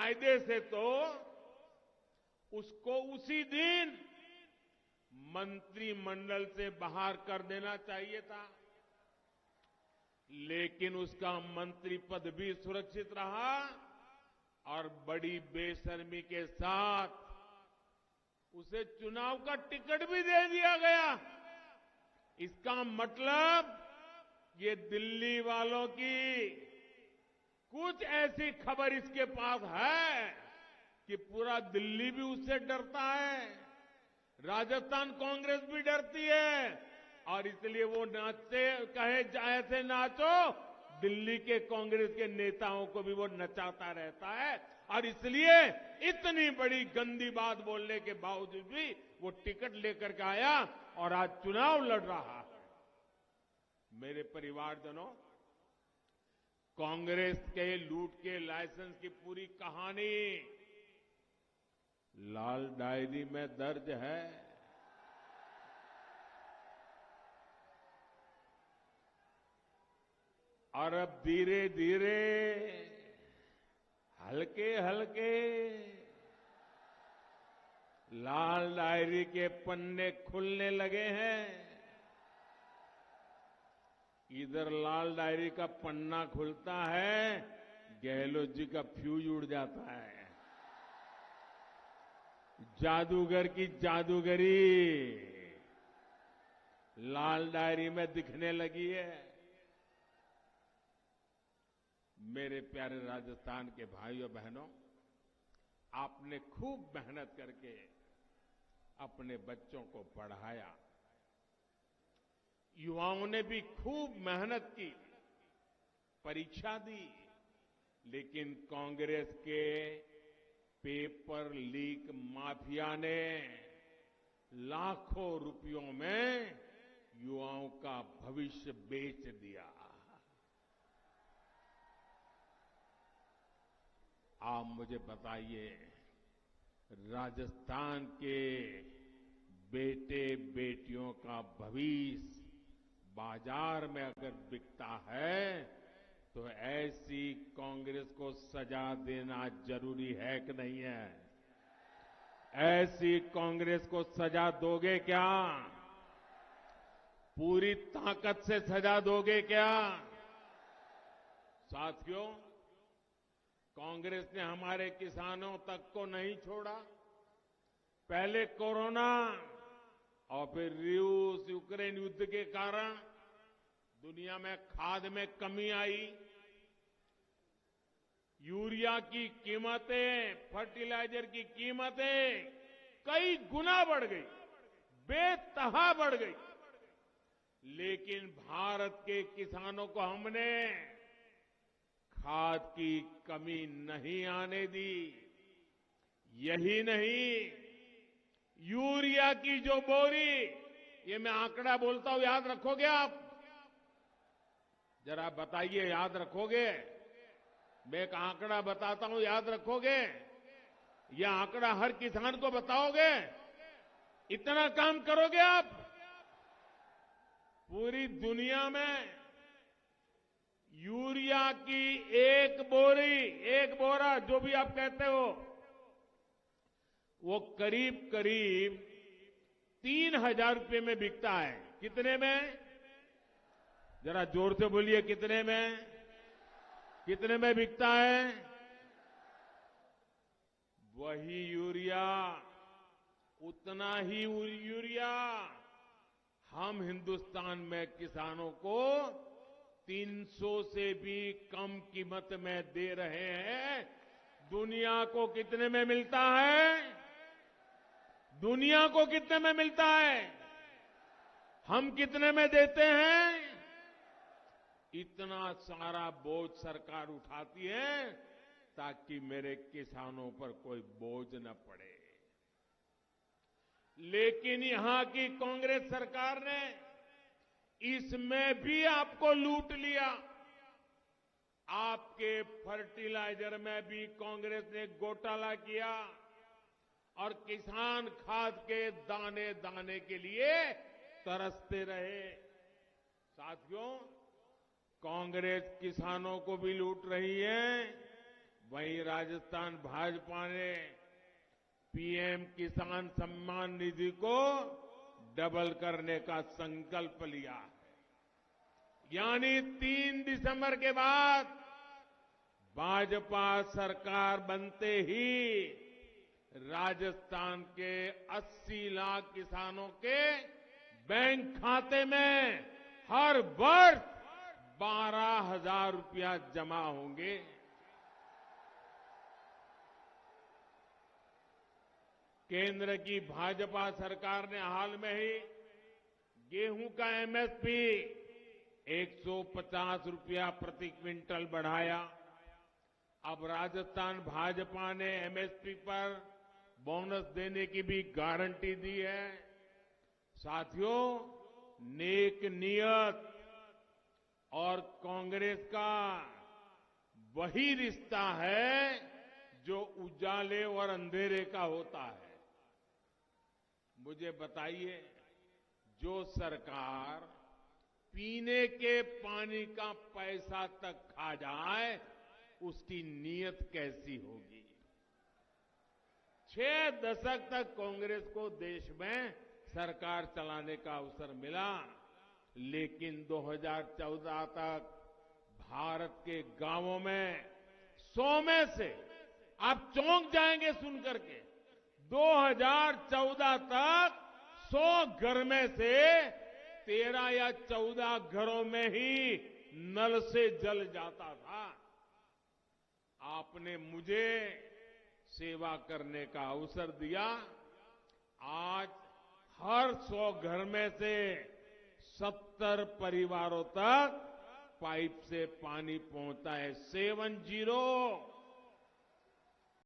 कायदे से तो उसको उसी दिन मंत्रिमंडल से बाहर कर देना चाहिए था, लेकिन उसका मंत्री पद भी सुरक्षित रहा और बड़ी बेशर्मी के साथ उसे चुनाव का टिकट भी दे दिया गया। इसका मतलब ये दिल्ली वालों की कुछ ऐसी खबर इसके पास है कि पूरा दिल्ली भी उससे डरता है, राजस्थान कांग्रेस भी डरती है और इसलिए वो नाचते कहे ऐसे नाचो, दिल्ली के कांग्रेस के नेताओं को भी वो नचाता रहता है और इसलिए इतनी बड़ी गंदी बात बोलने के बावजूद भी वो टिकट लेकर के आया और आज चुनाव लड़ रहा है। मेरे परिवारजनों, कांग्रेस के लूट के लाइसेंस की पूरी कहानी लाल डायरी में दर्ज है। और अब धीरे धीरे हल्के हल्के लाल डायरी के पन्ने खुलने लगे हैं। इधर लाल डायरी का पन्ना खुलता है, गहलोत जी का फ्यूज उड़ जाता है। जादूगर की जादूगरी लाल डायरी में दिखने लगी है। मेरे प्यारे राजस्थान के भाइयों बहनों, आपने खूब मेहनत करके अपने बच्चों को पढ़ाया, युवाओं ने भी खूब मेहनत की, परीक्षा दी, लेकिन कांग्रेस के पेपर लीक माफिया ने लाखों रुपयों में युवाओं का भविष्य बेच दिया। आप मुझे बताइए, राजस्थान के बेटे बेटियों का भविष्य बाजार में अगर बिकता है तो ऐसी कांग्रेस को सजा देना जरूरी है कि नहीं है? ऐसी कांग्रेस को सजा दोगे क्या? पूरी ताकत से सजा दोगे क्या? साथियों, कांग्रेस ने हमारे किसानों तक को नहीं छोड़ा। पहले कोरोना और फिर रूस यूक्रेन युद्ध के कारण दुनिया में खाद में कमी आई, यूरिया की कीमतें, फर्टिलाइजर की कीमतें कई गुना बढ़ गई, बेतहा बढ़ गई, लेकिन भारत के किसानों को हमने खाद की कमी नहीं आने दी। यही नहीं, यूरिया की जो बोरी, ये मैं आंकड़ा बोलता हूं, याद रखोगे आप? जरा बताइए, याद रखोगे? मैं एक आंकड़ा बताता हूं, याद रखोगे? यह आंकड़ा हर किसान को बताओगे? इतना काम करोगे आप? पूरी दुनिया में यूरिया की एक बोरी, एक बोरा, जो भी आप कहते हो, वो करीब करीब 3,000 रुपये में बिकता है। कितने में? जरा जोर से बोलिए, कितने में? कितने में बिकता है? वही यूरिया, उतना ही यूरिया हम हिंदुस्तान में किसानों को 300 से भी कम कीमत में दे रहे हैं। दुनिया को कितने में मिलता है? दुनिया को कितने में मिलता है? हम कितने में देते हैं? इतना सारा बोझ सरकार उठाती है ताकि मेरे किसानों पर कोई बोझ न पड़े। लेकिन यहां की कांग्रेस सरकार ने इसमें भी आपको लूट लिया। आपके फर्टिलाइजर में भी कांग्रेस ने घोटाला किया और किसान खाद के दाने दाने के लिए तरसते रहे। साथियों, कांग्रेस किसानों को भी लूट रही है, वहीं राजस्थान भाजपा ने पीएम किसान सम्मान निधि को डबल करने का संकल्प लिया है। यानी 3 दिसंबर के बाद भाजपा सरकार बनते ही राजस्थान के 80 लाख किसानों के बैंक खाते में हर वर्ष 12,000 रुपया जमा होंगे। केंद्र की भाजपा सरकार ने हाल में ही गेहूं का एमएसपी 150 रुपया प्रति क्विंटल बढ़ाया। अब राजस्थान भाजपा ने एमएसपी पर बोनस देने की भी गारंटी दी है। साथियों, नेक नियत और कांग्रेस का वही रिश्ता है जो उजाले और अंधेरे का होता है। मुझे बताइए, जो सरकार पीने के पानी का पैसा तक खा जाए, उसकी नीयत कैसी होगी। 6 दशक तक कांग्रेस को देश में सरकार चलाने का अवसर मिला, लेकिन 2014 तक भारत के गांवों में 100 में से, आप चौंक जाएंगे सुनकर के, 2014 तक 100 घर में से 13 या 14 घरों में ही नल से जल जाता था। आपने मुझे सेवा करने का अवसर दिया। आज हर 100 घर में से 70 परिवारों तक पाइप से पानी पहुंचता है। 70